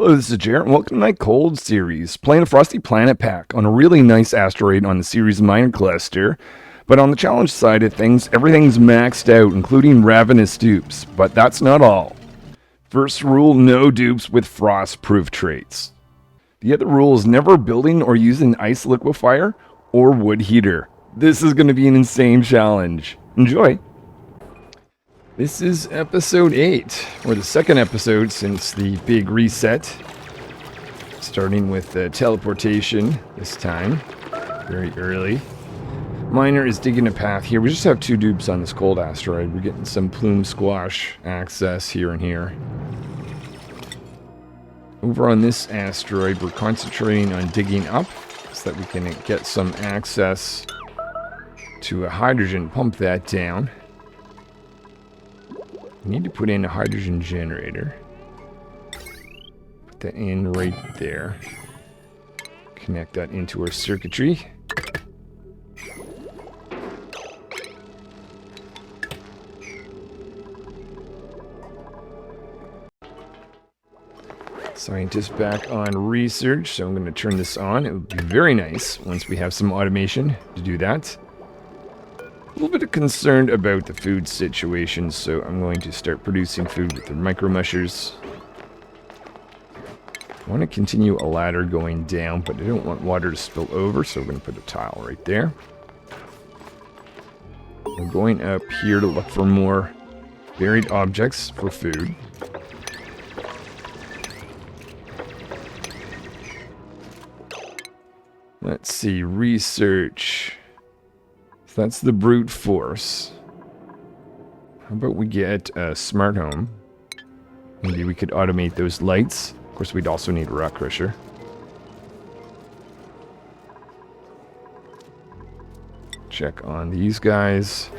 Hello, this is Jarrett, and welcome to my cold series, playing a Frosty Planet pack on a really nice asteroid on the Ceres minor cluster. But on the challenge side of things, everything's maxed out, including ravenous dupes. But that's not all. First rule, no dupes with frost-proof traits. The other rule is never building or using Ice Liquefier or Woot Heater. This is going to be an insane challenge. Enjoy! This is episode 8, or the second episode since the big reset. Starting with teleportation this time, very early. Miner is digging a path here. We just have 2 dupes on this cold asteroid. We're getting some plume squash access here and here. Over on this asteroid, we're concentrating on digging up so that we can get some access to a hydrogen, pump that down. We need to put in a hydrogen generator. Put that in right there. Connect that into our circuitry. Scientist back on research, so I'm going to turn this on. It would be very nice once we have some automation to do that. A little bit concerned about the food situation, so I'm going to start producing food with the micro mushers. I want to continue a ladder going down, but I don't want water to spill over, so we're going to put a tile right there. We're going up here to look for more buried objects for food. Let's see, research. So that's the brute force. How about we get a smart home? Maybe we could automate those lights. Of course, we'd also need a rock crusher. Check on these guys.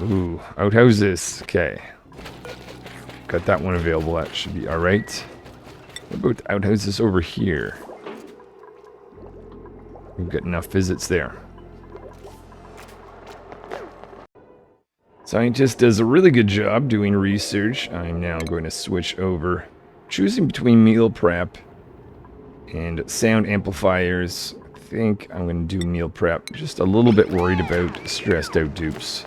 Ooh, outhouses. Okay. Got that one available. That should be alright. What about the outhouses over here? We've got enough visits there. Scientist does a really good job doing research. I'm now going to switch over, choosing between meal prep and sound amplifiers. I think I'm going to do meal prep. Just a little bit worried about stressed out dupes.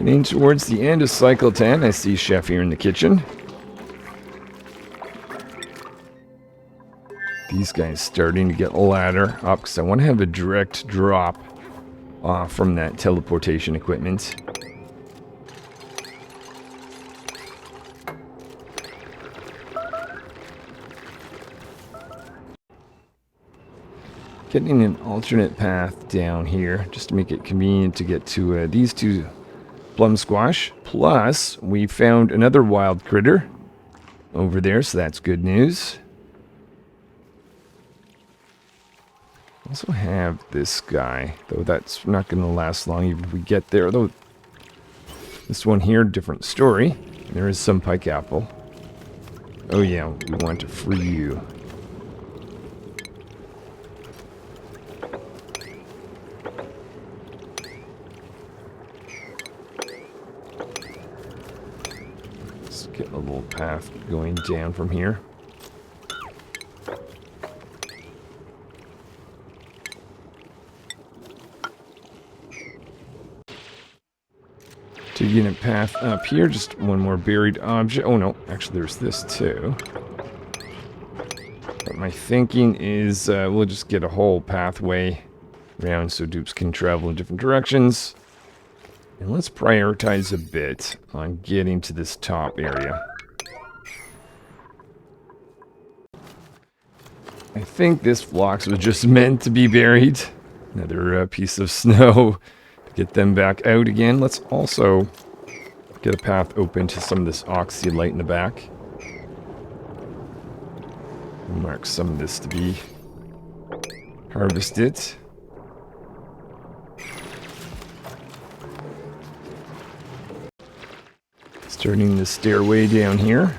Getting towards the end of cycle 10, I see Chef here in the kitchen. These guys starting to get a ladder up because I want to have a direct drop from that teleportation equipment. Getting an alternate path down here just to make it convenient to get to these 2 plum squash. Plus, we found another wild critter over there, so that's good news. Also have this guy, though that's not going to last long even if we get there. Though this one here, different story. There is some pike apple. Oh yeah, we want to free you. Let's get a little path going down from here. Taking a path up here, just one more buried object. Oh no, actually there's this too. But my thinking is we'll just get a whole pathway around so dupes can travel in different directions. And let's prioritize a bit on getting to this top area. I think this phlox was just meant to be buried. Another piece of snow. Get them back out again. Let's also get a path open to some of this oxylite in the back. Mark some of this to be harvested. Starting the stairway down here.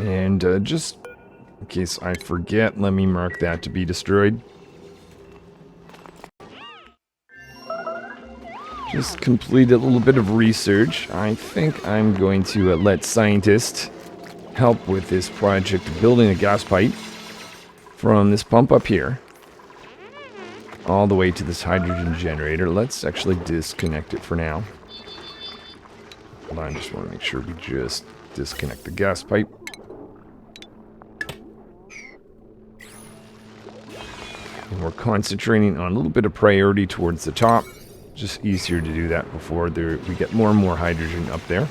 And just in case I forget, let me mark that to be destroyed. Just completed a little bit of research. I think I'm going to let scientists help with this project of building a gas pipe from this pump up here all the way to this hydrogen generator. Let's actually disconnect it for now. Hold on, I just want to make sure we just disconnect the gas pipe. And we're concentrating on a little bit of priority towards the top. Just easier to do that before we get more and more hydrogen up there.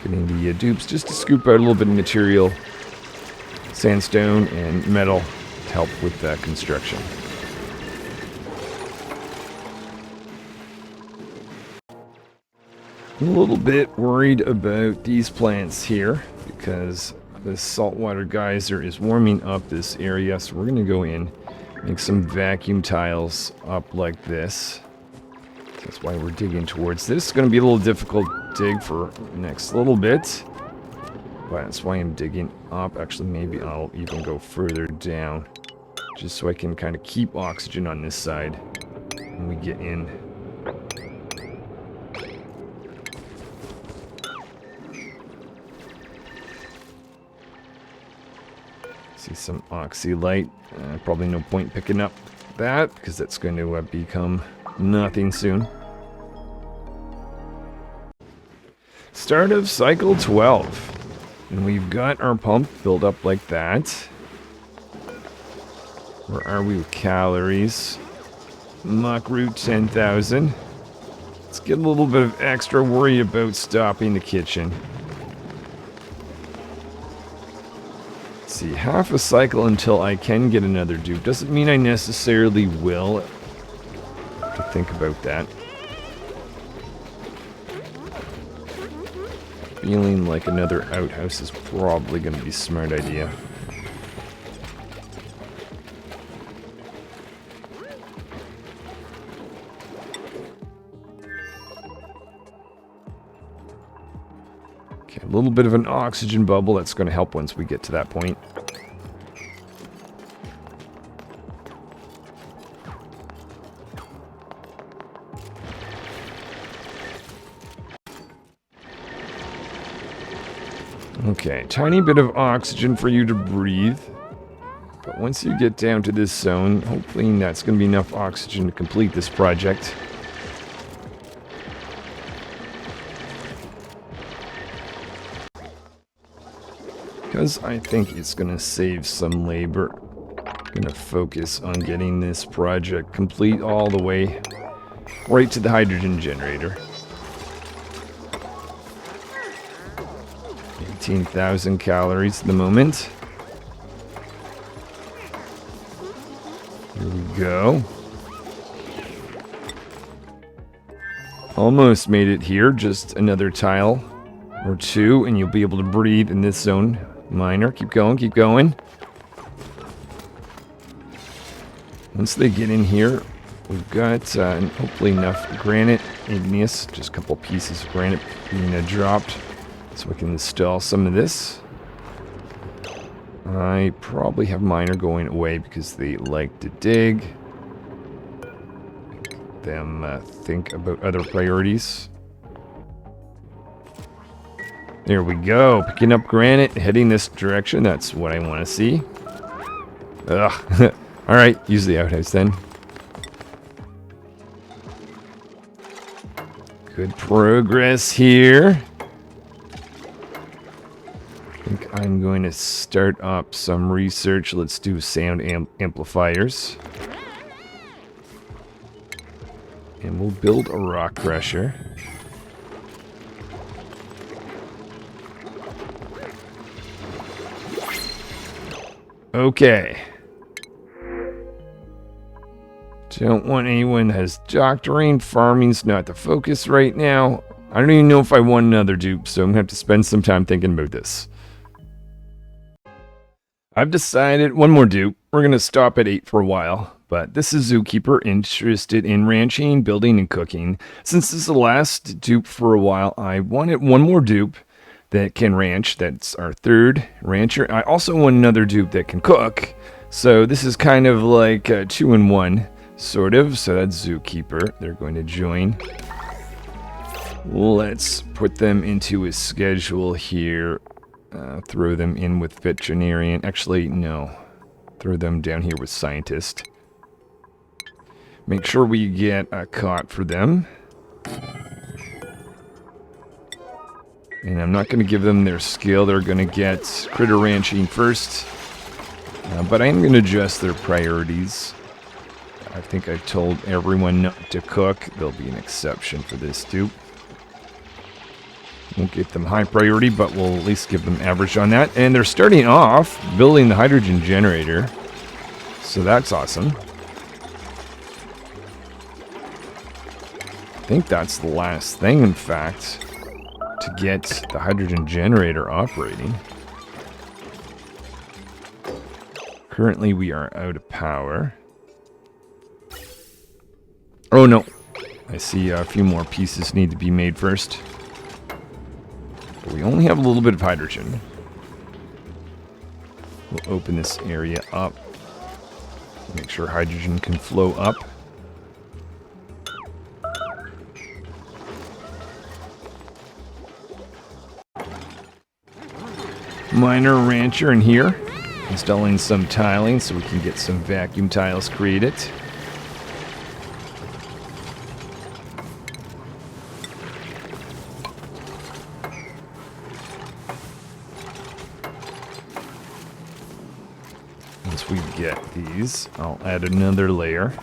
Getting the dupes just to scoop out a little bit of material, sandstone and metal to help with construction. I'm a little bit worried about these plants here because this saltwater geyser is warming up this area, so we're going to go in, make some vacuum tiles up like this. That's why we're digging towards this. It's going to be a little difficult to dig for the next little bit, but that's why I'm digging up. Actually, maybe I'll even go further down, just so I can kind of keep oxygen on this side when we get in. See some oxylite. Probably no point picking up that because that's going to become nothing soon. Start of cycle 12. And we've got our pump built up like that. Where are we with calories? Mach root 10,000. Let's get a little bit of extra worry about stopping the kitchen. See, half a cycle until I can get another dupe. Doesn't mean I necessarily will. Have to think about that. Feeling like another outhouse is probably going to be a smart idea. Okay, a little bit of an oxygen bubble. That's going to help once we get to that point. Okay, tiny bit of oxygen for you to breathe. But once you get down to this zone, hopefully that's going to be enough oxygen to complete this project. Because I think it's going to save some labor. I'm going to focus on getting this project complete all the way right to the hydrogen generator. 18,000 calories at the moment. Here we go. Almost made it here. Just another tile or two, and you'll be able to breathe in this zone. Miner, keep going, keep going. Once they get in here, we've got hopefully enough granite, igneous, just a couple pieces of granite being dropped. So we can install some of this. I probably have miner going away because they like to dig. Make them think about other priorities. There we go. Picking up granite, heading this direction. That's what I want to see. Ugh. Alright, use the outhouse then. Good progress here. I think I'm going to start up some research. Let's do sound amplifiers. And we'll build a rock crusher. Okay. Don't want anyone that has doctoring. Farming's not the focus right now. I don't even know if I want another dupe, so I'm going to have to spend some time thinking about this. I've decided one more dupe. We're going to stop at 8 for a while. But this is Zookeeper, interested in ranching, building, and cooking. Since this is the last dupe for a while, I wanted one more dupe that can ranch. That's our third rancher. I also want another dupe that can cook. So this is kind of like 2 in 1. Sort of. So that's Zookeeper. They're going to join. Let's put them into a schedule here. Throw them in with Veterinarian. Actually, no. Throw them down here with Scientist. Make sure we get a cot for them. And I'm not going to give them their skill. They're going to get Critter Ranching first. But I am going to adjust their priorities. I think I've told everyone not to cook. There'll be an exception for this too. Won't get them high priority, but we'll at least give them average on that. And they're starting off building the hydrogen generator. So that's awesome. I think that's the last thing, in fact, to get the hydrogen generator operating. Currently, we are out of power. Oh, no. I see a few more pieces need to be made first. But we only have a little bit of hydrogen. We'll open this area up. Make sure hydrogen can flow up. Miner rancher in here. Installing some tiling so we can get some vacuum tiles created. Once we get these, I'll add another layer.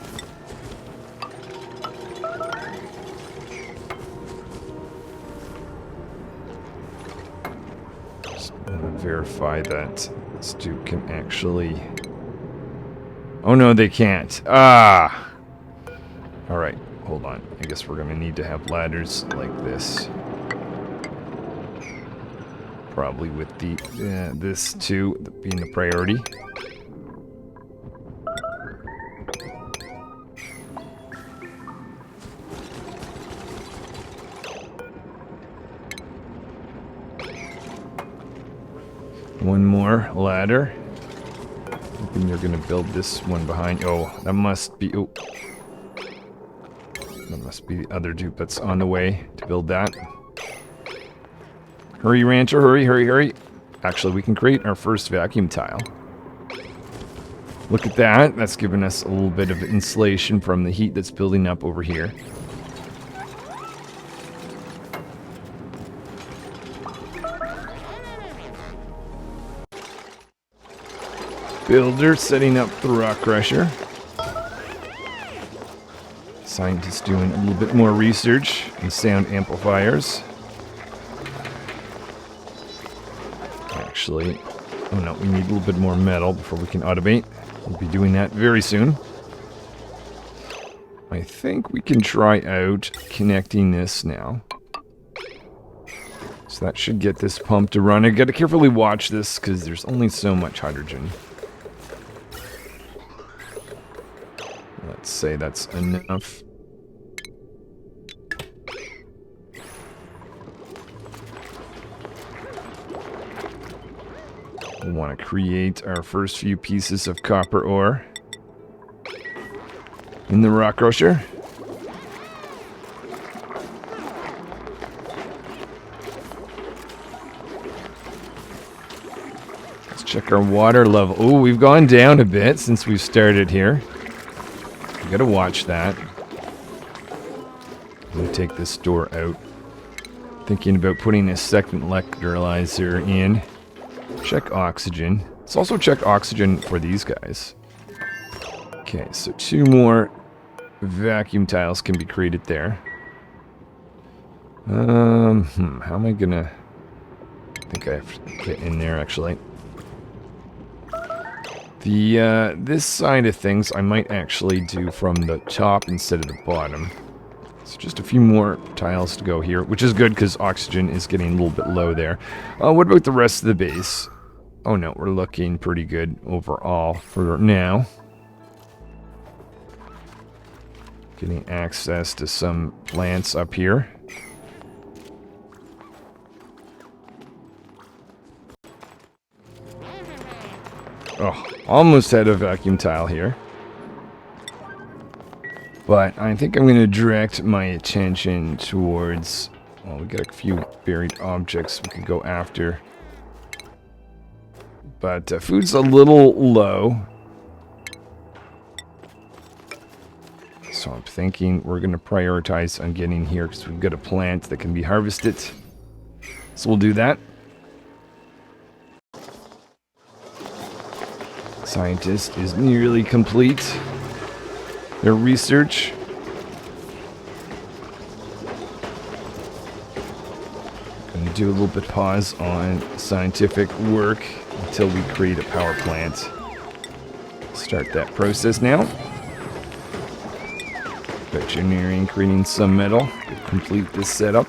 Just want to verify that this dude can actually... Oh no, they can't. Ah! Alright, hold on. I guess we're going to need to have ladders like this. Probably with the this too being the priority. One more ladder. Hoping they're going to build this one behind. Oh, that must be... Oh. That must be the other dude that's on the way to build that. Hurry, rancher, hurry, hurry, hurry. Actually, we can create our first vacuum tile. Look at that. That's giving us a little bit of insulation from the heat that's building up over here. Builder setting up the rock crusher. Scientist doing a little bit more research in sound amplifiers. Actually, oh no, we need a little bit more metal before we can automate. We'll be doing that very soon. I think we can try out connecting this now. So that should get this pump to run. I gotta carefully watch this because there's only so much hydrogen. Let's say that's enough. We want to create our first few pieces of copper ore in the rock crusher. Let's check our water level. Oh, we've gone down a bit since we've started here. We gotta watch that. I'm gonna take this door out. Thinking about putting a second electrolyzer in. Check oxygen. Let's also check oxygen for these guys. Okay, so 2 more vacuum tiles can be created there. How am I gonna... I think I have to get in there, actually. This side of things I might actually do from the top instead of the bottom. So just a few more tiles to go here, which is good because oxygen is getting a little bit low there. What about the rest of the base? Oh no, we're looking pretty good overall for now. Getting access to some plants up here. Oh, almost had a vacuum tile here. But I think I'm going to direct my attention towards... Well, we got a few buried objects we could go after. But food's a little low. So I'm thinking we're going to prioritize on getting here because we've got a plant that can be harvested. So we'll do that. Scientist is nearly complete. Their research. Going to do a little bit pause on scientific work until we create a power plant. Start that process now. Engineering, creating some metal to complete this setup.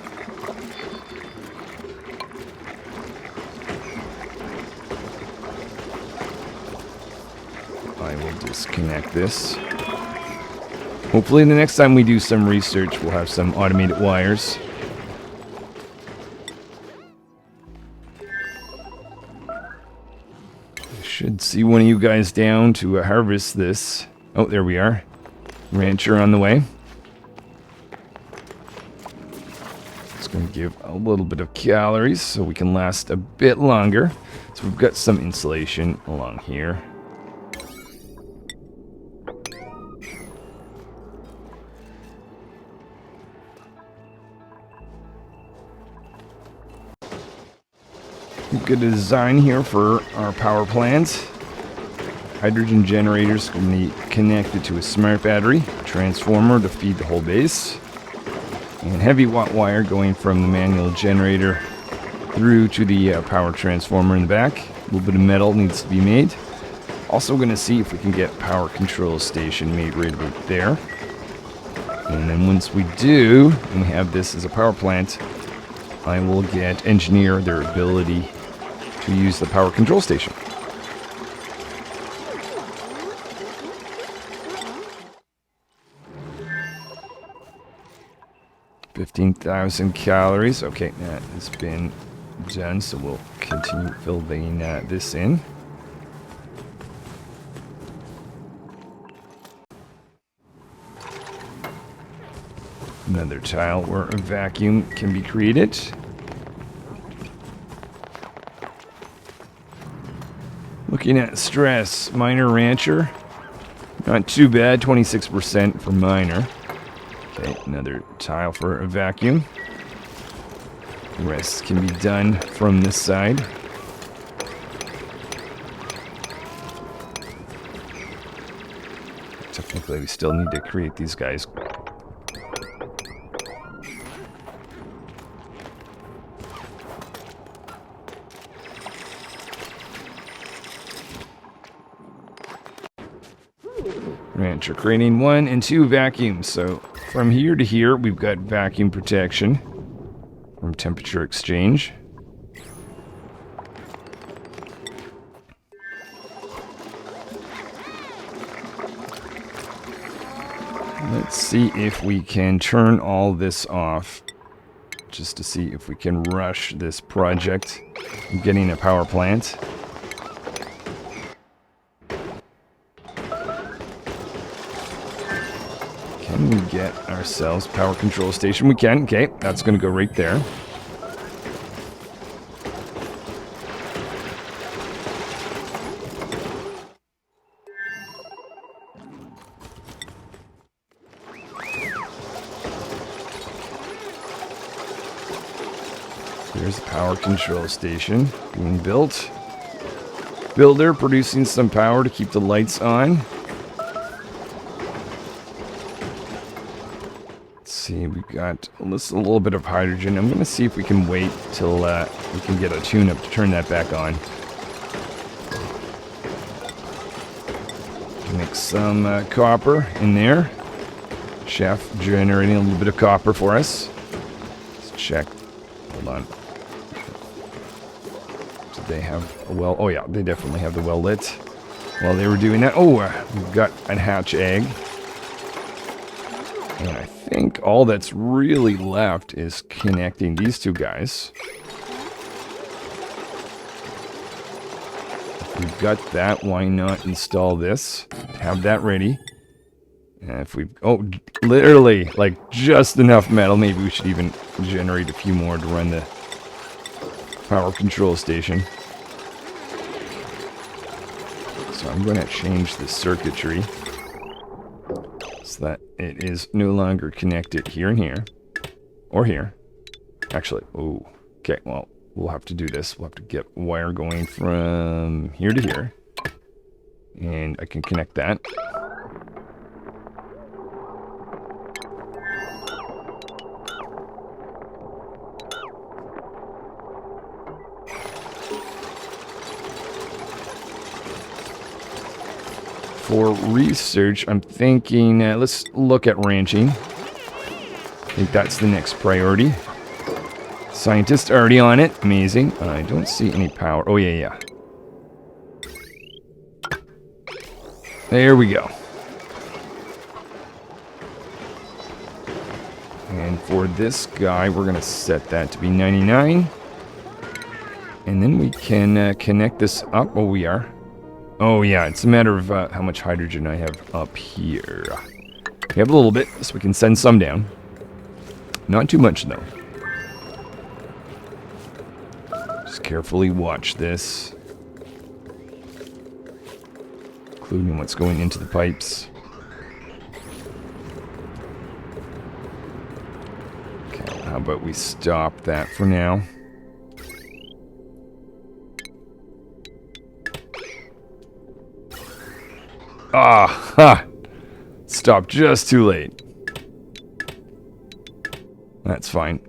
I will disconnect this. Hopefully the next time we do some research, we'll have some automated wires. I should see one of you guys down to harvest this. Oh, there we are. Rancher on the way. It's going to give a little bit of calories so we can last a bit longer. So we've got some insulation along here. We've got a design here for our power plant. Hydrogen generators can be connected to a smart battery, transformer to feed the whole base, and heavy watt wire going from the manual generator through to the power transformer in the back. A little bit of metal needs to be made. Also going to see if we can get power control station made right about there. And then once we do, and we have this as a power plant, I will engineer their ability to use the power control station. 15,000 calories. Okay, that has been done, so we'll continue filling this in. Another tile where a vacuum can be created. Looking at stress, minor rancher. Not too bad, 26% for minor. Okay, another tile for a vacuum. The rest can be done from this side. Technically, we still need to create these guys. Rancher creating 1 and 2 vacuums. So from here to here, we've got vacuum protection from temperature exchange. Let's see if we can turn all this off, just to see if we can rush this project of getting a power plant. Can we get ourselves power control station? We can. Okay, that's going to go right there. There's a power control station being built. Builder producing some power to keep the lights on. See, we've got a little bit of hydrogen. I'm going to see if we can wait till we can get a tune-up to turn that back on. Mix some copper in there. Chef generating a little bit of copper for us. Let's check. Hold on. Did they have a well? Oh yeah, they definitely have the well lit. While they were doing that, we've got a hatch egg. And I think all that's really left is connecting these two guys. If we've got that, why not install this? Have that ready. If we, oh, literally, like just enough metal. Maybe we should even generate a few more to run the power control station. So I'm going to change the circuitry so that it is no longer connected here and here, or here. Actually, oh, okay, well, we'll have to do this. We'll have to get wire going from here to here. And I can connect that. For research, I'm thinking, let's look at ranching. I think that's the next priority. Scientists already on it. Amazing. I don't see any power. Oh, yeah. There we go. And for this guy, we're going to set that to be 99. And then we can connect this up. Oh, we are. Oh, yeah, it's a matter of how much hydrogen I have up here. We have a little bit, so we can send some down. Not too much, though. Just carefully watch this. Including what's going into the pipes. Okay, how about we stop that for now? Ah, ha! Stopped just too late. That's fine.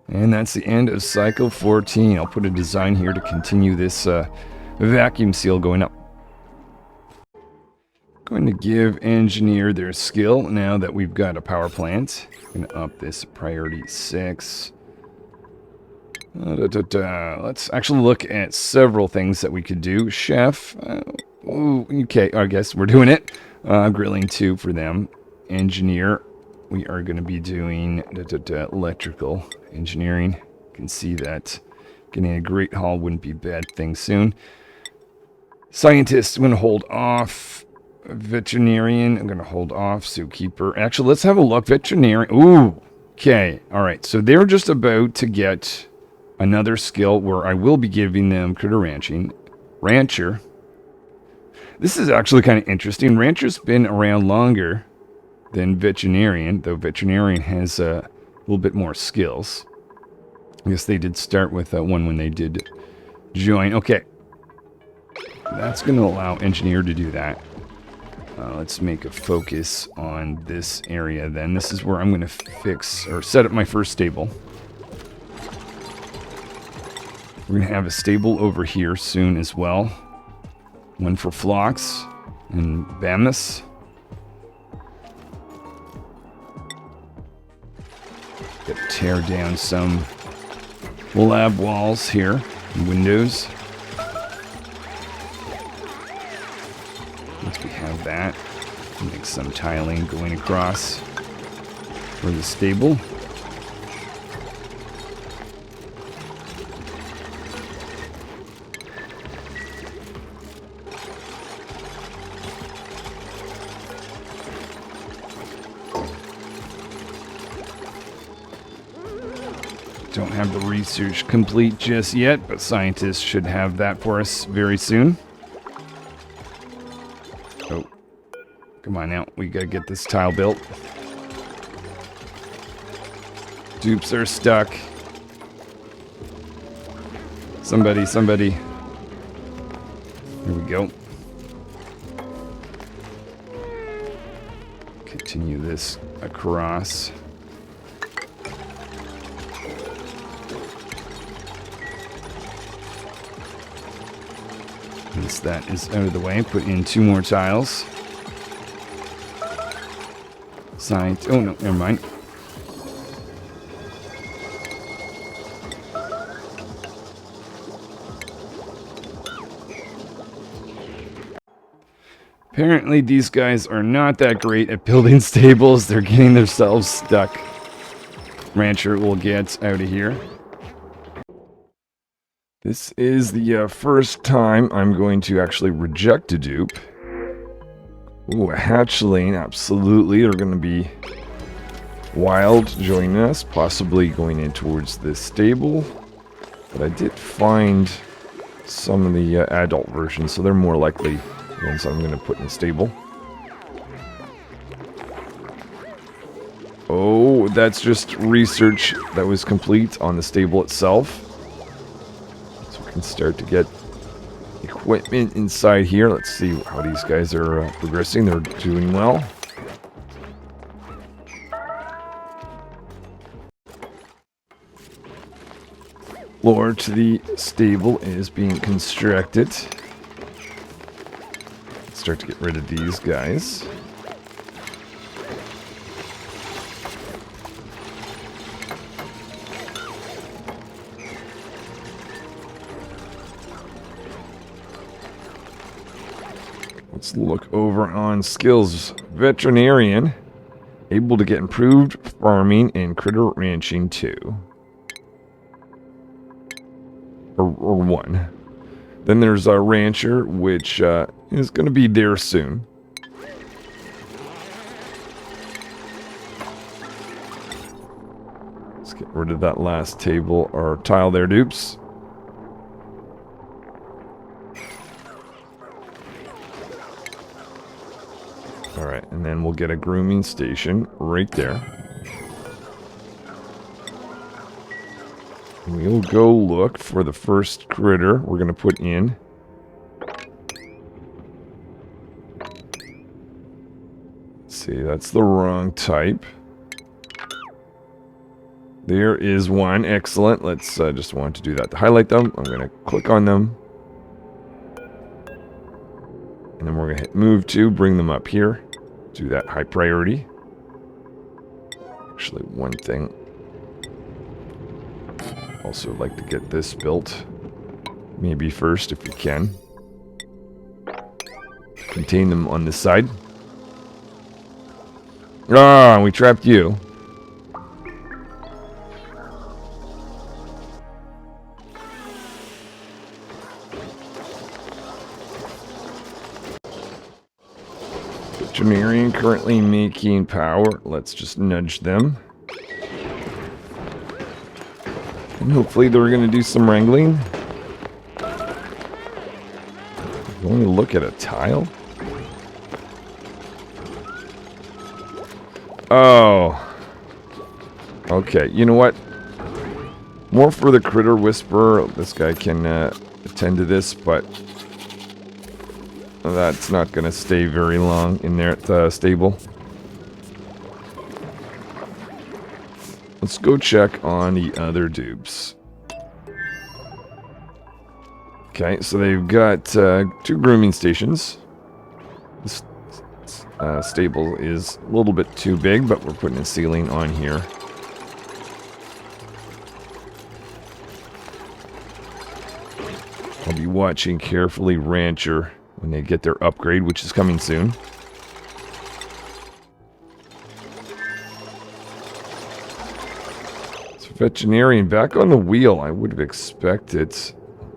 And that's the end of cycle 14. I'll put a design here to continue this vacuum seal going up. Going to give engineer their skill now that we've got a power plant. Going to up this priority 6. Let's actually look at several things that we could do. Chef. Okay, I guess we're doing it. Grilling 2 for them. Engineer. We are going to be doing electrical engineering. You can see that getting a great haul wouldn't be a bad thing soon. Scientist, I'm going to hold off. Veterinarian, I'm going to hold off. Zookeeper. Actually, let's have a look. Veterinarian. Ooh. Okay. All right. So they're just about to get another skill where I will be giving them critter ranching. Rancher. This is actually kind of interesting. Rancher's been around longer than veterinarian, though veterinarian has a little bit more skills. I guess they did start with one when they did join. Okay. That's going to allow engineer to do that. Let's make a focus on this area then. This is where I'm going to fix or set up my first stable. We're going to have a stable over here soon as well. One for flocks and Bamus. Got to tear down some lab walls here, windows. Once we have that, make some tiling going across for the stable. Don't have the research complete just yet, but scientists should have that for us very soon. Oh, come on now. We gotta get this tile built. Dupes are stuck. Somebody. Here we go. Continue this across. Once that is out of the way, put in 2 more tiles. Side. Oh no, never mind. Apparently these guys are not that great at building stables. They're getting themselves stuck. Rancher will get out of here. This is the first time I'm going to actually reject a dupe. Ooh, a hatchling, absolutely. They're going to be wild joining us, possibly going in towards this stable. But I did find some of the adult versions, so they're more likely ones I'm going to put in the stable. Oh, that's just research that was complete on the stable itself. So we can start to get equipment inside here. Let's see how these guys are progressing. They're doing well. Floor to the stable is being constructed. Let's start to get rid of these guys. Let's look over on skills. Veterinarian, able to get improved farming and critter ranching 2. Or 1. Then there's a rancher, which is going to be there soon. Let's get rid of that last table or tile there, dupes. Alright, and then we'll get a grooming station right there. We'll go look for the first critter we're going to put in. Let's see, that's the wrong type. There is one. Excellent. Let's just want to do that to highlight them. I'm going to click on them. And then we're going to hit move to bring them up here. Do that high priority. Actually, one thing. Also like to get this built. Maybe first if we can. Contain them on this side. Ah, we trapped you. Veterinarian currently making power. Let's just nudge them. And hopefully they're going to do some wrangling. Only look at a tile? Oh. Okay, you know what? More for the critter whisperer. This guy can attend to this, but that's not going to stay very long in there at the stable. Let's go check on the other dupes. Okay, so they've got 2 grooming stations. This stable is a little bit too big, but we're putting a ceiling on here. I'll be watching carefully Rancher when they get their upgrade, which is coming soon. So veterinarian back on the wheel. I would have expected.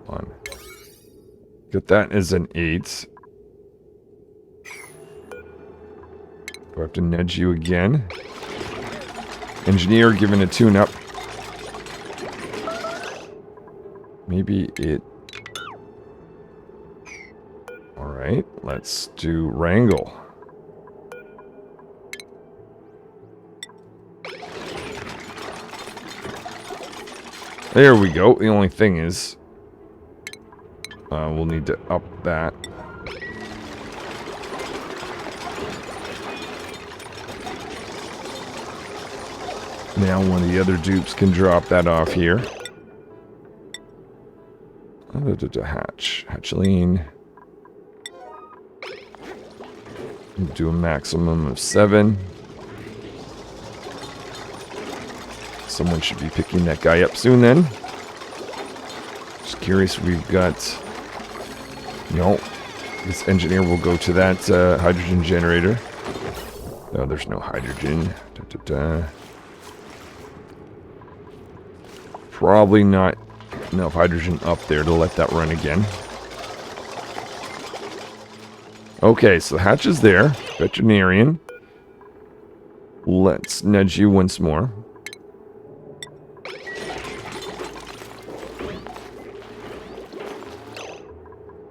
Hold on. Get that as an 8. Do I have to nudge you again? Engineer given a tune-up. Maybe it... Alright, let's do wrangle. There we go. The only thing is... we'll need to up that. Now one of the other dupes can drop that off here. Hatchling. Do a maximum of 7. Someone should be picking that guy up soon then. Just curious, we've got... No. This engineer will go to that hydrogen generator. No, there's no hydrogen. Probably not enough hydrogen up there to let that run again. Okay, so the hatch is there. Veterinarian. Let's nudge you once more.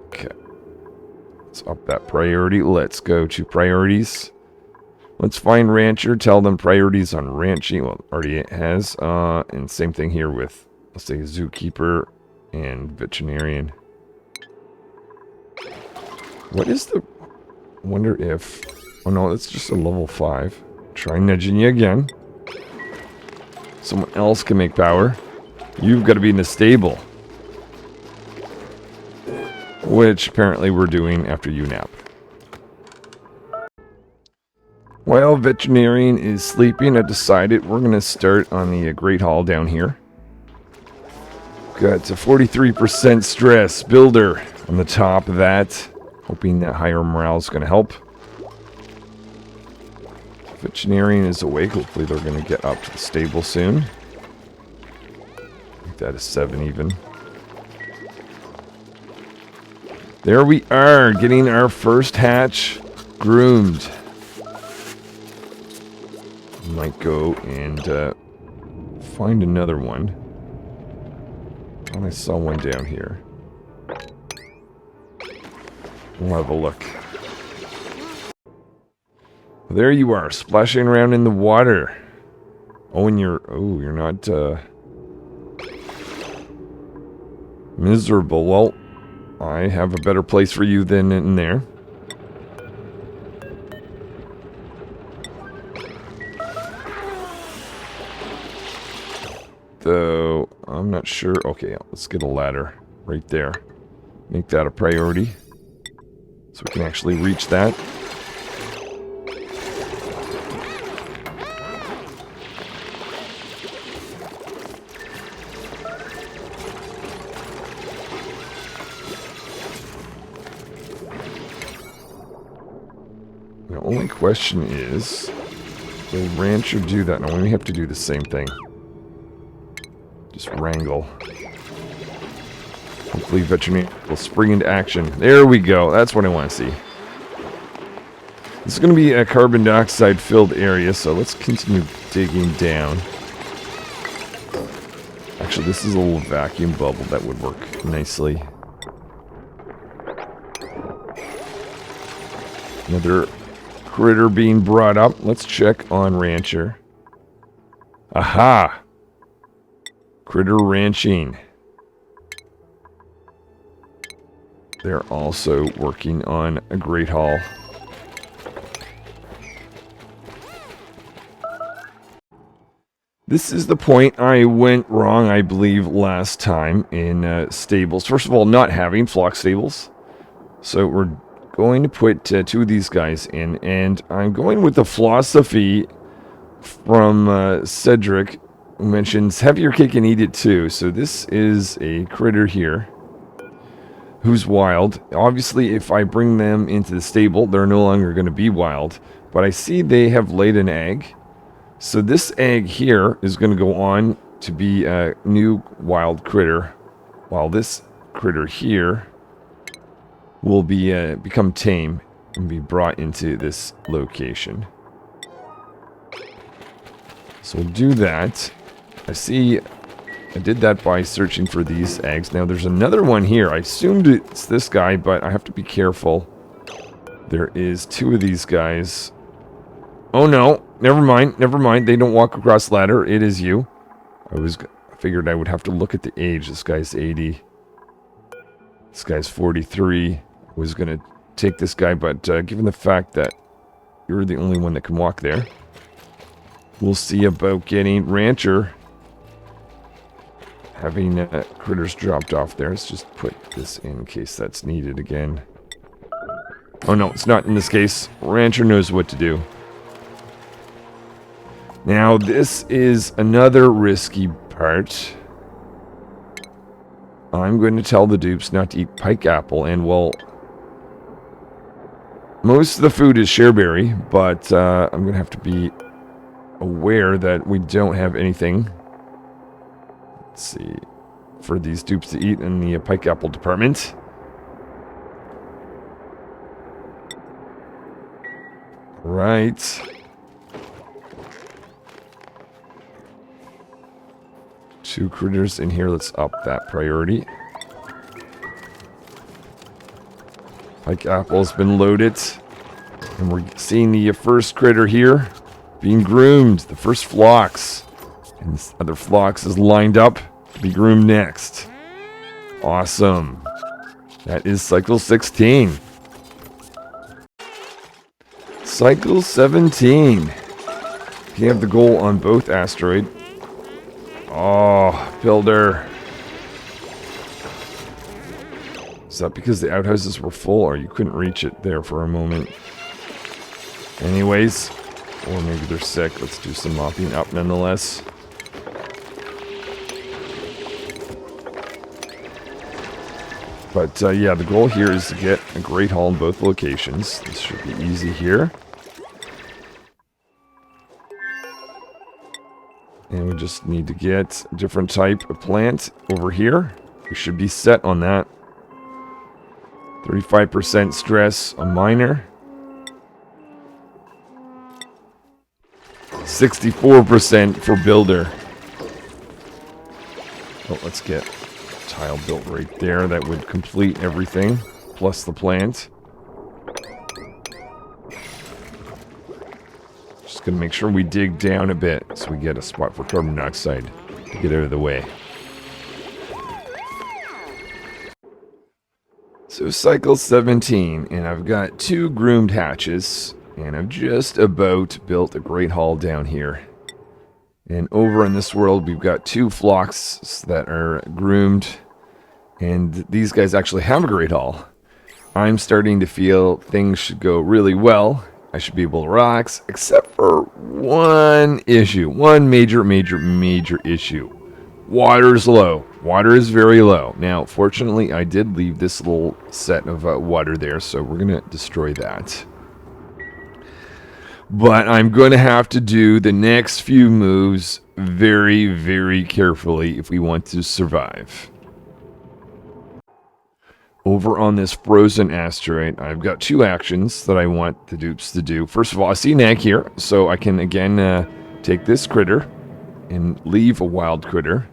Okay. Let's up that priority. Let's go to priorities. Let's find rancher. Tell them priorities on ranching. Well, already has. And same thing here with, let's say, zookeeper and veterinarian. What is the... wonder if... oh no, that's just a level 5. Try nudging you again. Someone else can make power. You've got to be in the stable. Which apparently we're doing after you nap. While veterinarian is sleeping, I decided we're going to start on the Great Hall down here. Got a 43% stress builder on the top of that. Hoping that higher morale is going to help. Veterinarian is awake. Hopefully they're going to get up to the stable soon. I think that is 7 even. There we are, getting our first hatch groomed. Might go and find another one. Oh, I saw one down here. We'll have a look. There you are, splashing around in the water. Oh, and you're not miserable. Well, I have a better place for you than in there. Though, I'm not sure. Okay, let's get a ladder right there. Make that a priority. So we can actually reach that. The only question is, will rancher do that? No, we have to do the same thing. Just wrangle. Hopefully veterinarian will spring into action. There we go. That's what I want to see. This is going to be a carbon dioxide filled area, so let's continue digging down. Actually, this is a little vacuum bubble that would work nicely. Another critter being brought up. Let's check on rancher. Aha! Critter ranching. They're also working on a Great Hall. This is the point I went wrong, I believe, last time in stables. First of all, not having flock stables. So we're going to put 2 of these guys in. And I'm going with the philosophy from Cedric, who mentions have your cake and eat it too. So this is a critter here who's wild. Obviously, if I bring them into the stable, they're no longer going to be wild. But I see they have laid an egg. So this egg here is going to go on to be a new wild critter, while this critter here will be become tame and be brought into this location. So we'll do that. I see I did that by searching for these eggs. Now there's another one here. I assumed it's this guy, but I have to be careful. There is 2 of these guys. Oh no, never mind, never mind. They don't walk across ladder. It is you. I figured I would have to look at the age. This guy's 80. This guy's 43. I was going to take this guy, but given the fact that you're the only one that can walk there, we'll see about getting rancher. Having critters dropped off there. Let's just put this in case that's needed again. Oh no, it's not in this case. Rancher knows what to do. Now, this is another risky part. I'm going to tell the dupes not to eat pike apple, and well, most of the food is shareberry, but I'm going to have to be aware that we don't have anything. Let's see. for these dupes to eat in the pike apple department. Right. Two critters in here. Let's up that priority. Pike apple's been loaded. And we're seeing the first critter here being groomed. The first phlox. And this other phlox is lined up to be groomed next. Awesome. That is cycle 16. Cycle 17. You have the goal on both asteroid. Oh, builder. Is that because the outhouses were full or you couldn't reach it there for a moment? Anyways, or maybe they're sick. Let's do some mopping up nonetheless. But yeah, the goal here is to get a great haul in both locations. This should be easy here. And we just need to get a different type of plant over here. We should be set on that. 35% stress on miner. 64% for builder. Oh, let's get tile built right there. That would complete everything, plus the plant. Just gonna make sure we dig down a bit so we get a spot for carbon dioxide to get out of the way. So cycle 17, and I've got 2 groomed hatches, and I've just about built a great hall down here. And over in this world, we've got 2 phlox that are groomed, and these guys actually have a great hall. I'm starting to feel things should go really well. I should be able to relax, except for one issue. One major issue. Water's low. Water is very low. Now, fortunately, I did leave this little set of water there, so we're going to destroy that. But I'm going to have to do the next few moves very carefully if we want to survive. Over on this frozen asteroid, I've got 2 actions that I want the dupes to do. First of all, I see an egg here, so I can again take this critter and leave a wild critter.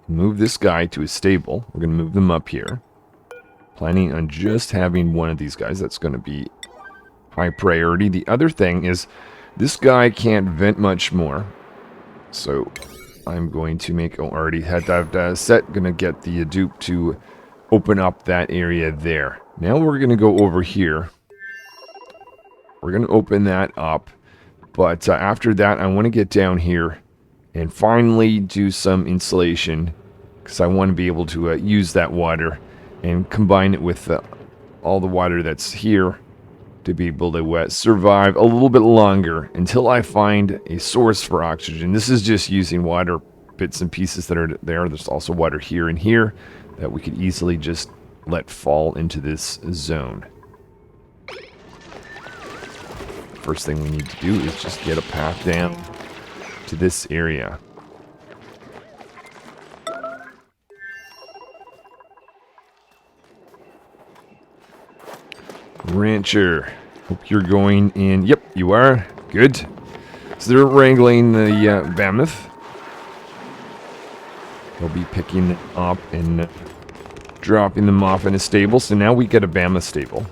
Move this guy to his stable. We're going to move them up here. Planning on just having one of these guys. That's going to be high priority. The other thing is this guy can't vent much more. So I'm going to make... Oh, already had that set. Going to get the dupe to open up that area there. Now we're going to go over here. We're going to open that up. But after that, I want to get down here and finally do some insulation, because I want to be able to use that water and combine it with all the water that's here to be able to survive a little bit longer until I find a source for oxygen. This is just using water bits and pieces that are there. There's also water here and here that we could easily just let fall into this zone. First thing we need to do is just get a path down to this area. Rancher, hope you're going in. Yep, you are. Good. So they're wrangling the mammoth. They'll be picking them up and dropping them off in a stable. So now we get a mammoth stable.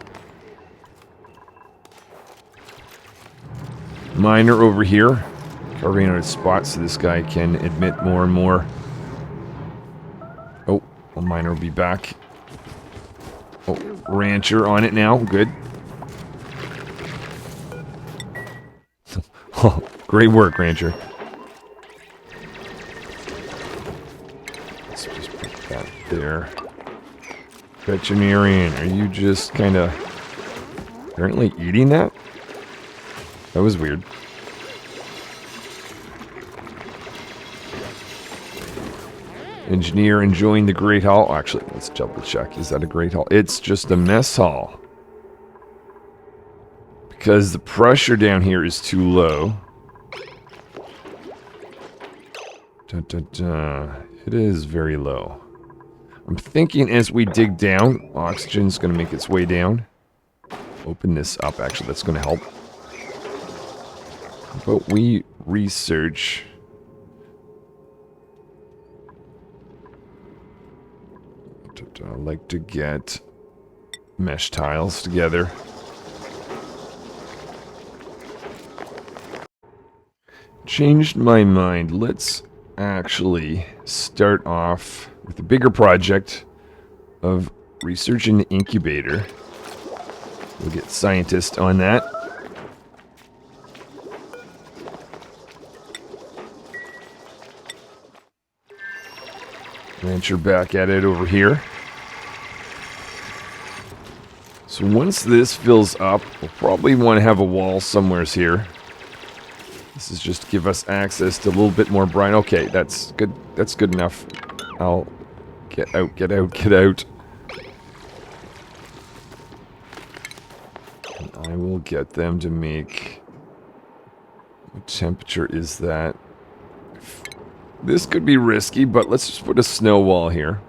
Miner over here, carving out a spot so this guy can admit more and more. Oh, a miner will be back. Oh, rancher on it now. Good. Oh, great work, rancher. Let's just put that there. Veterinarian, are you just kind of apparently eating that? That was weird. Engineer enjoying the great hall. Actually, let's double check. Is that a great hall? It's just a mess hall. Because the pressure down here is too low. Dun, dun, dun. It is very low. I'm thinking as we dig down, oxygen's going to make its way down. Open this up, actually, that's going to help. But we research. I like to get mesh tiles together. Changed my mind. Let's actually start off with a bigger project of researching the incubator. We'll get scientists on that. Venture back at it over here. So once this fills up, we'll probably want to have a wall somewheres here. This is just to give us access to a little bit more brine. Okay, that's good. That's good enough. I'll get out, get out, get out. And I will get them to make... What temperature is that? This could be risky, but let's just put a snow wall here.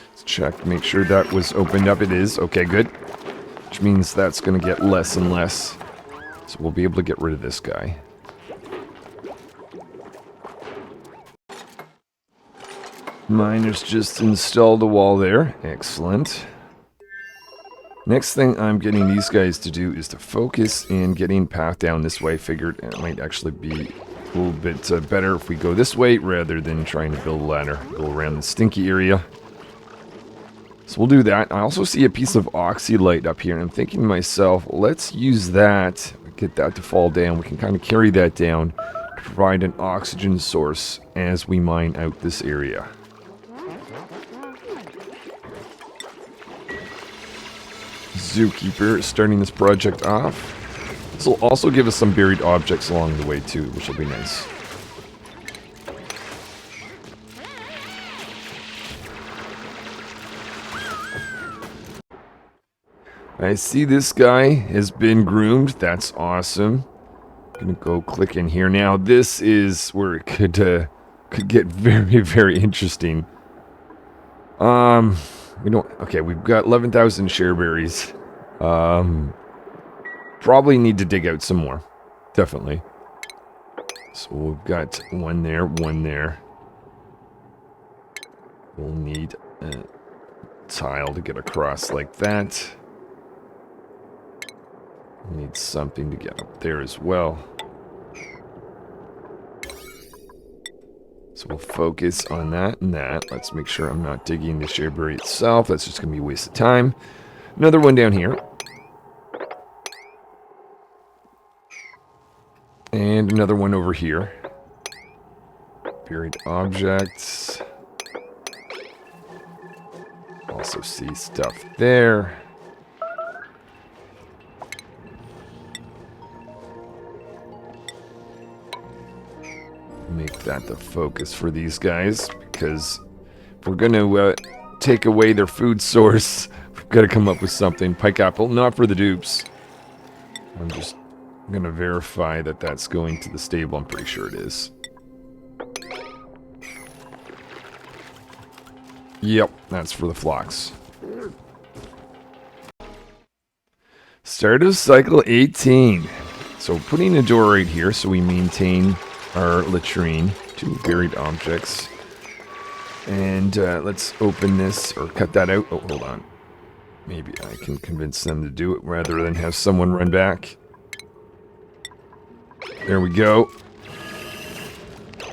Let's check, make sure that was opened up. It is. Okay, good. Which means that's going to get less and less. So we'll be able to get rid of this guy. Miners just installed a wall there. Excellent. Next thing I'm getting these guys to do is to focus in getting path down this way. Figured it might actually be a little bit better if we go this way rather than trying to build a ladder. Go around the stinky area. So we'll do that. I also see a piece of oxylite up here, and I'm thinking to myself, let's use that, get that to fall down. We can kind of carry that down to provide an oxygen source as we mine out this area. Zookeeper starting this project off. This will also give us some buried objects along the way too, which will be nice. I see this guy has been groomed. That's awesome. Gonna go click in here now. This is where it could get very, very interesting. We don't. Okay, we've got 11,000 shareberries. Probably need to dig out some more. Definitely. So we've got one there, one there. We'll need a tile to get across like that. We'll need something to get up there as well. So we'll focus on that and that. Let's make sure I'm not digging the shareberry itself. That's just going to be a waste of time. Another one down here. And another one over here. Buried objects. Also see stuff there. Make that the focus for these guys, because if we're going to take away their food source, we've got to come up with something. Pike apple, not for the dupes. I'm just going to verify that that's going to the stable. I'm pretty sure it is. Yep, that's for the flocks. Start of cycle 18. So putting a door right here so we maintain our latrine. 2 buried objects. And let's open this, or cut that out. Oh, hold on. Maybe I can convince them to do it rather than have someone run back. There we go.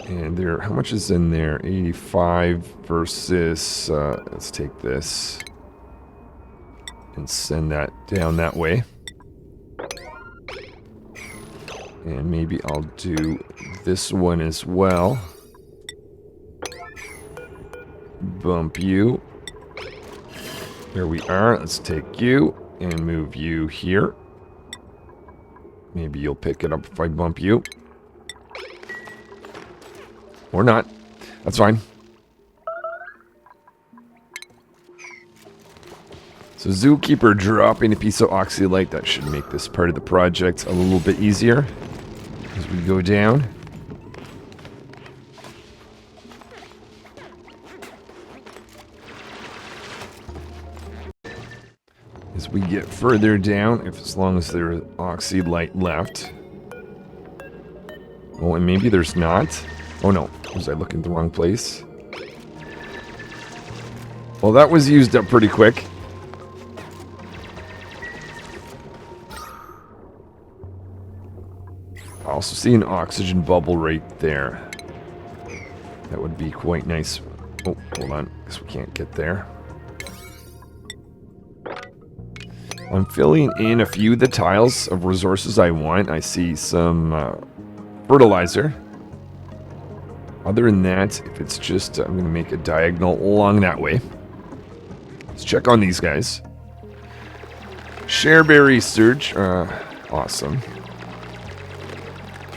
And there, how much is in there? 85 versus, let's take this and send that down that way. And maybe I'll do this one as well. Bump you. There we are. Let's take you and move you here. Maybe you'll pick it up if I bump you. Or not. That's fine. So Zookeeper dropping a piece of oxylite. That should make this part of the project a little bit easier as we go down. As we get further down, as long as there's oxylite left. Oh, and maybe there's not. Oh no, was I looking at the wrong place? Well, that was used up pretty quick. I also see an oxygen bubble right there. That would be quite nice. Oh, hold on. Guess we can't get there. I'm filling in a few of the tiles of resources I want. I see some fertilizer. Other than that, if it's just, I'm going to make a diagonal along that way. Let's check on these guys. Shareberry Surge. Awesome.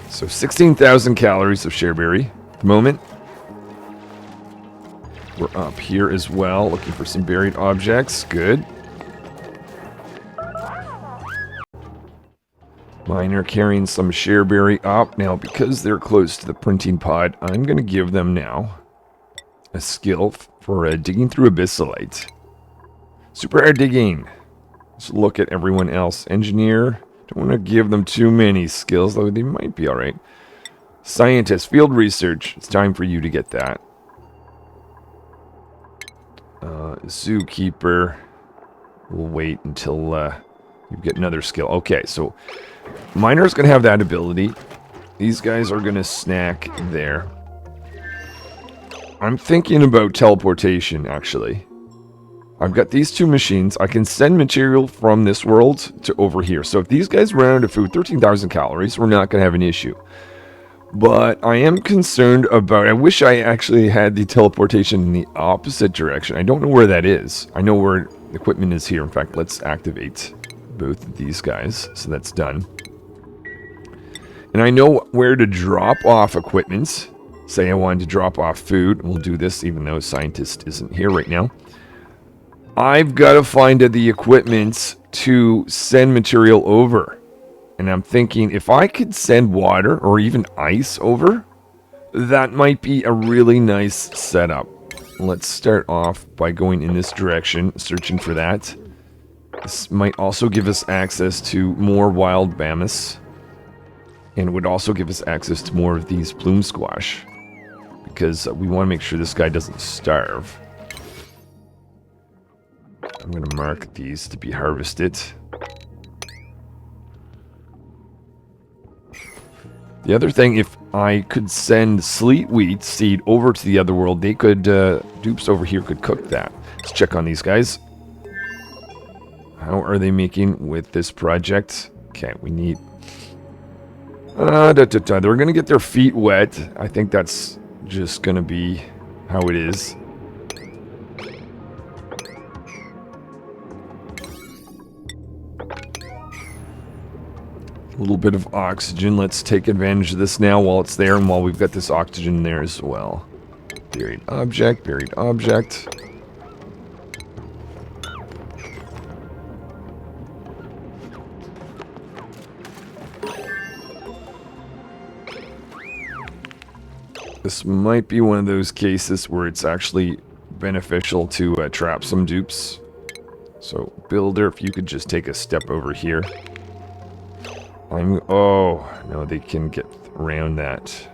So 16,000 calories of shareberry at the moment. We're up here as well, looking for some buried objects. Good. Miner carrying some shareberry up. Now, because they're close to the printing pod, I'm going to give them now a skill for digging through abyssalite. Super air digging. Let's look at everyone else. Engineer. Don't want to give them too many skills, though they might be alright. Scientist. Field research. It's time for you to get that. Zookeeper. We'll wait until you get another skill. Okay, so Miner's going to have that ability. These guys are going to snack there. I'm thinking about teleportation, actually. I've got these two machines. I can send material from this world to over here. So if these guys run out of food, 13,000 calories, we're not going to have an issue. But I am concerned about... I wish I actually had the teleportation in the opposite direction. I don't know where that is. I know where the equipment is here. In fact, let's activate both of these guys. So that's done. And I know where to drop off equipment. Say I wanted to drop off food. We'll do this even though scientist isn't here right now. I've got to find the equipment to send material over. And I'm thinking if I could send water or even ice over, that might be a really nice setup. Let's start off by going in this direction, searching for that. This might also give us access to more wild Bamus. And it would also give us access to more of these plume squash. Because we want to make sure this guy doesn't starve. I'm going to mark these to be harvested. The other thing, if I could send sleet wheat seed over to the other world, they could, dupes over here could cook that. Let's check on these guys. How are they making with this project? Okay, we need... They're going to get their feet wet. I think that's just going to be how it is. A little bit of oxygen. Let's take advantage of this now while it's there and while we've got this oxygen there as well. Buried object, buried object. This might be one of those cases where it's actually beneficial to trap some dupes. So, Builder, if you could just take a step over here. Oh, no, they can get around that.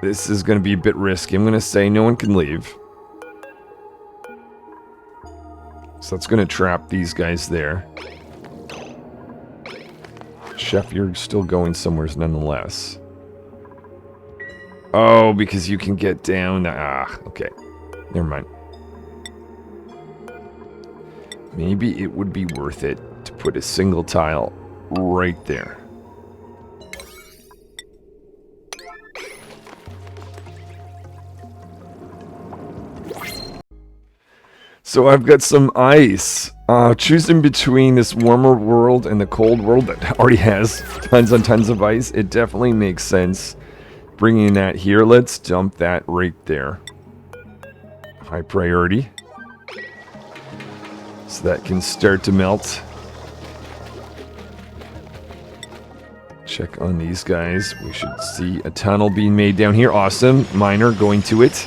This is going to be a bit risky. I'm going to say no one can leave. So that's going to trap these guys there. Chef, you're still going somewhere nonetheless. Oh, because you can get down. Ah, okay. Never mind. Maybe it would be worth it to put a single tile right there. So I've got some ice. Choosing between this warmer world and the cold world that already has tons and tons of ice, it definitely makes sense. Bringing that here, let's dump that right there. High priority. So that can start to melt. Check on these guys. We should see a tunnel being made down here. Awesome. Miner going to it.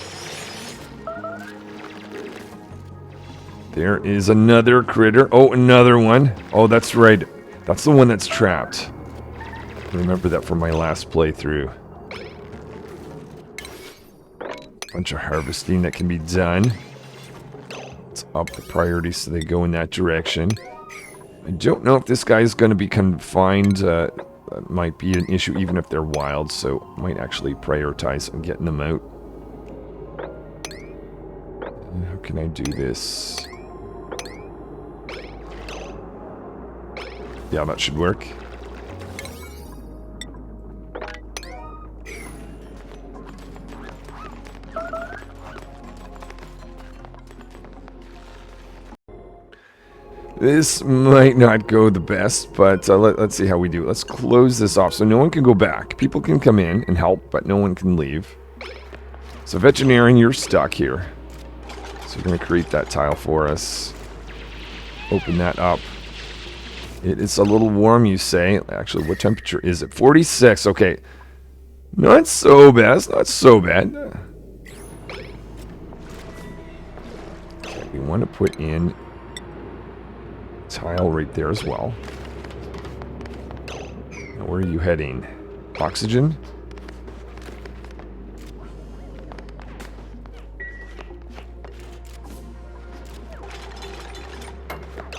There is another critter. Oh, another one. Oh, that's right. That's the one that's trapped. I remember that from my last playthrough. Bunch of harvesting that can be done. Let's up the priority so they go in that direction. I don't know if this guy's going to be confined. That might be an issue even if they're wild, so I might actually prioritize on getting them out. How can I do this? Yeah, that should work. This might not go the best, but let's see how we do. Let's close this off so no one can go back. People can come in and help, but no one can leave. So veterinarian, you're stuck here. So you're going to create that tile for us. Open that up. It is a little warm, you say. Actually, what temperature is it? 46. Okay. Not so bad. Not so bad. Okay, we want to put in tile right there as well. Now, where are you heading? Oxygen?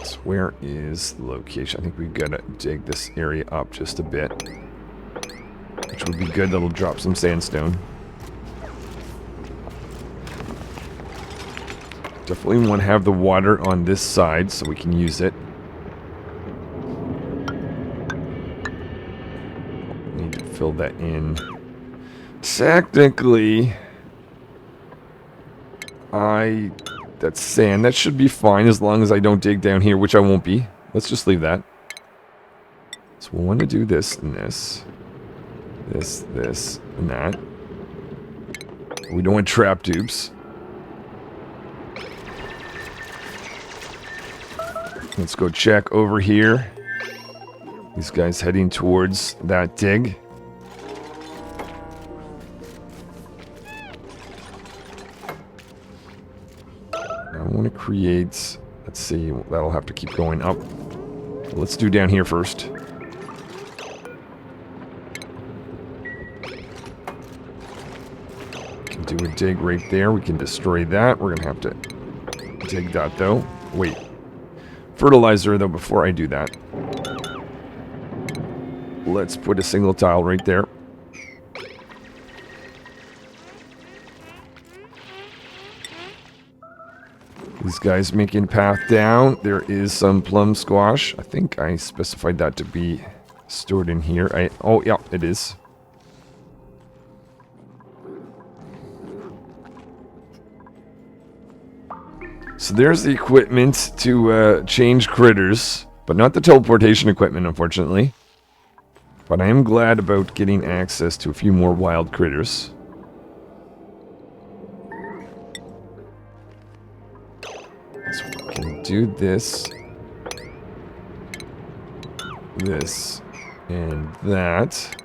So where is the location? I think we've got to dig this area up just a bit, which would be good. That'll drop some sandstone. Definitely want to have the water on this side so we can use it. Need to fill that in. Technically, that's sand. That should be fine as long as I don't dig down here, which I won't be. Let's just leave that. So we'll want to do this and this. This, and that. We don't want trap tubes. Let's go check over here. These guys heading towards that dig. I want to create... Let's see, that'll have to keep going up. Let's do down here first. We can do a dig right there. We can destroy that. We're going to have to dig that, though. Wait. Fertilizer, though, before I do that. Let's put a single tile right there. These guys making a path down. There is some plum squash. I think I specified that to be stored in here. Oh, yeah, it is. So there's the equipment to change critters, but not the teleportation equipment, unfortunately. But I am glad about getting access to a few more wild critters. So we can do this, and that,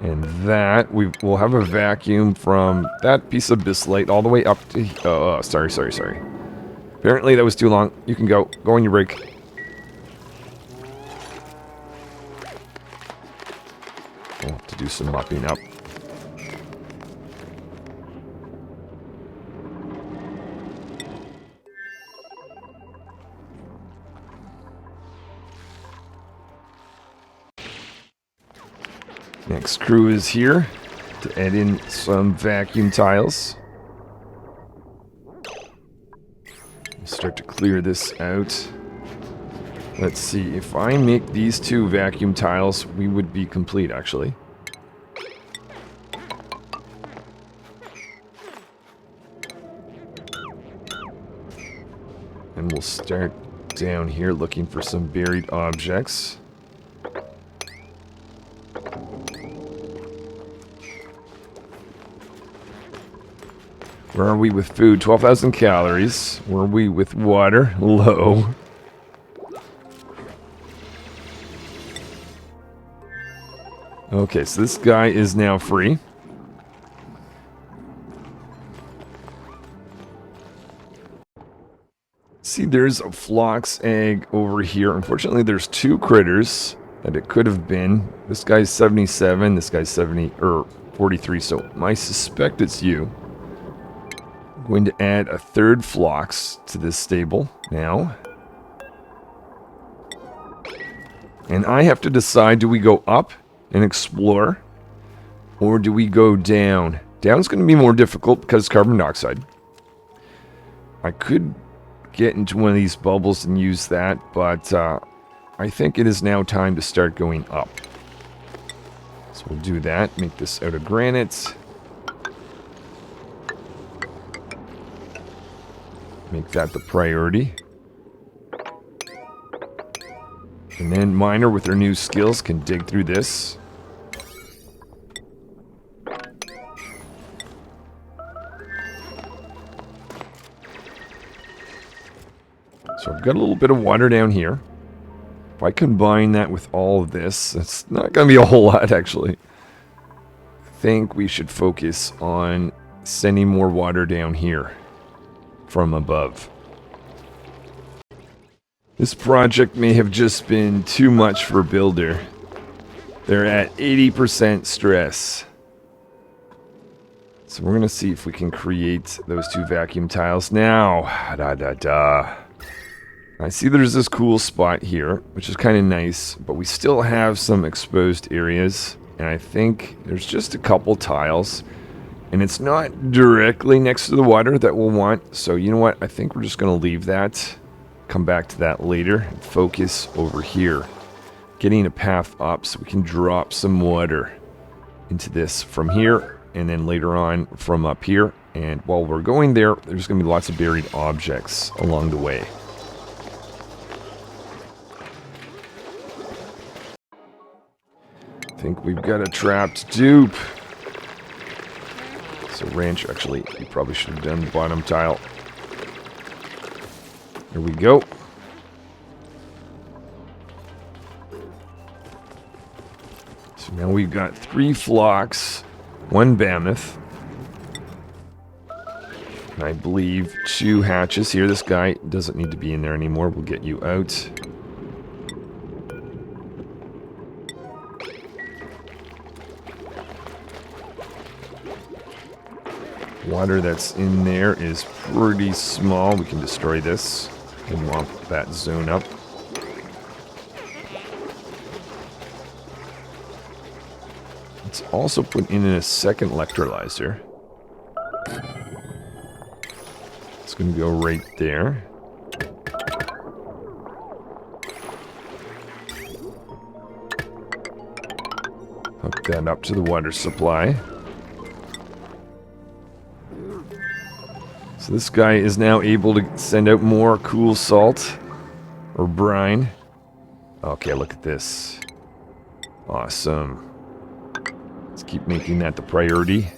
and that. We'll have a vacuum from that piece of bislite all the way up to... sorry. Apparently that was too long. You can go. Go on your break. We'll have to do some mopping up. Next crew is here to add in some vacuum tiles. Start to clear this out. Let's see, if I make these two vacuum tiles, we would be complete, actually. And we'll start down here looking for some buried objects. Where are we with food? 12,000 calories. Where are we with water? Low. Okay, so this guy is now free. See, there's a Phlox egg over here. Unfortunately, there's two critters that it could have been. This guy's 77, this guy's 43, so I suspect it's you. I'm going to add a third Phlox to this stable now. And I have to decide, do we go up and explore, or do we go down? Down's going to be more difficult because carbon dioxide. I could get into one of these bubbles and use that, but I think it is now time to start going up. So we'll do that, make this out of granite. Make that the priority. And then Miner with their new skills can dig through this. So I've got a little bit of water down here. If I combine that with all of this, it's not going to be a whole lot, actually. I think we should focus on sending more water down here from above. This project may have just been too much for Builder. They're at 80% stress. So we're going to see if we can create those two vacuum tiles now. I see there's this cool spot here, which is kind of nice, but we still have some exposed areas, and I think there's just a couple tiles, and it's not directly next to the water that we'll want, so you know what, I think we're just going to leave that, come back to that later, and focus over here, getting a path up so we can drop some water into this from here, and then later on from up here, and while we're going there, there's going to be lots of buried objects along the way. I think we've got a trapped dupe. So ranch, actually, we probably should have done the bottom tile. There we go. So now we've got 3 Phlox, 1 Mammoth, and I believe 2 hatches here. This guy doesn't need to be in there anymore. We'll get you out. Water that's in there is pretty small. We can destroy this and womp that zone up. Let's also put in a second electrolyzer. It's going to go right there. Hook that up to the water supply. So this guy is now able to send out more cool salt or brine. Okay, look at this. Awesome. Let's keep making that the priority.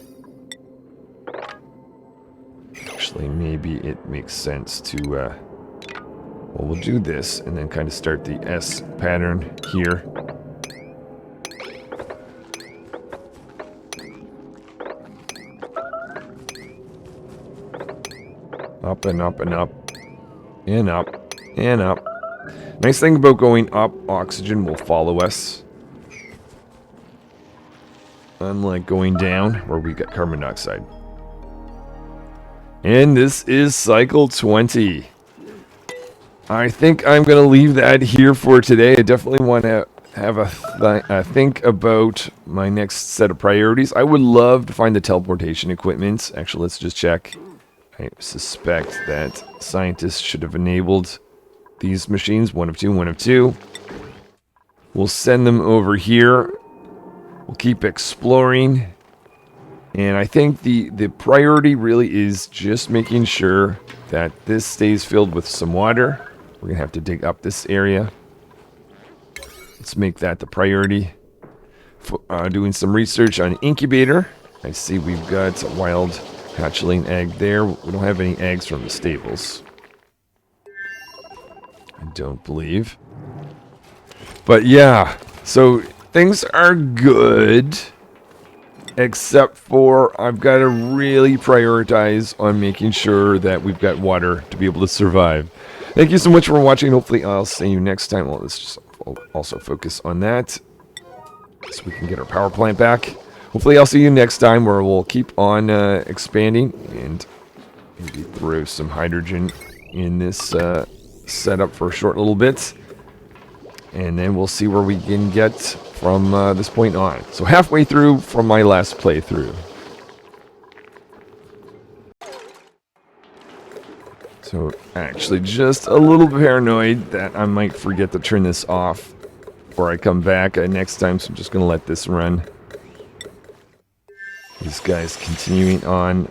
Actually, maybe it makes sense to, well, we'll do this and then kind of start the S pattern here. Up and up and up. And up. And up. Nice thing about going up, oxygen will follow us. Unlike going down, where we got carbon dioxide. And this is cycle 20. I think I'm going to leave that here for today. I definitely want to have a think about my next set of priorities. I would love to find the teleportation equipment. Actually, let's just check. I suspect that scientists should have enabled these machines. 1 of 2, 1 of 2. We'll send them over here. We'll keep exploring. And I think the priority really is just making sure that this stays filled with some water. We're going to have to dig up this area. Let's make that the priority. Doing some research on incubator. I see we've got wild Hatchling egg there. We don't have any eggs from the stables. I don't believe. But yeah, so things are good. Except for I've got to really prioritize on making sure that we've got water to be able to survive. Thank you so much for watching. Hopefully I'll see you next time. Well, let's just also focus on that so we can get our power plant back. Hopefully I'll see you next time where we'll keep on expanding and maybe throw some hydrogen in this setup for a short little bit. And then we'll see where we can get from this point on. So halfway through from my last playthrough. So actually just a little paranoid that I might forget to turn this off before I come back next time. So I'm just going to let this run. These guys continuing on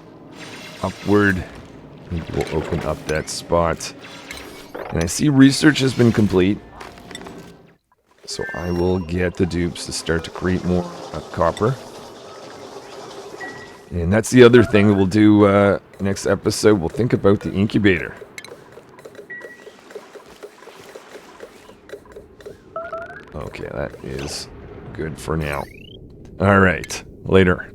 upward. Maybe we'll open up that spot. And I see research has been complete. So I will get the dupes to start to create more copper. And that's the other thing that we'll do next episode. We'll think about the incubator. Okay, that is good for now. All right, later.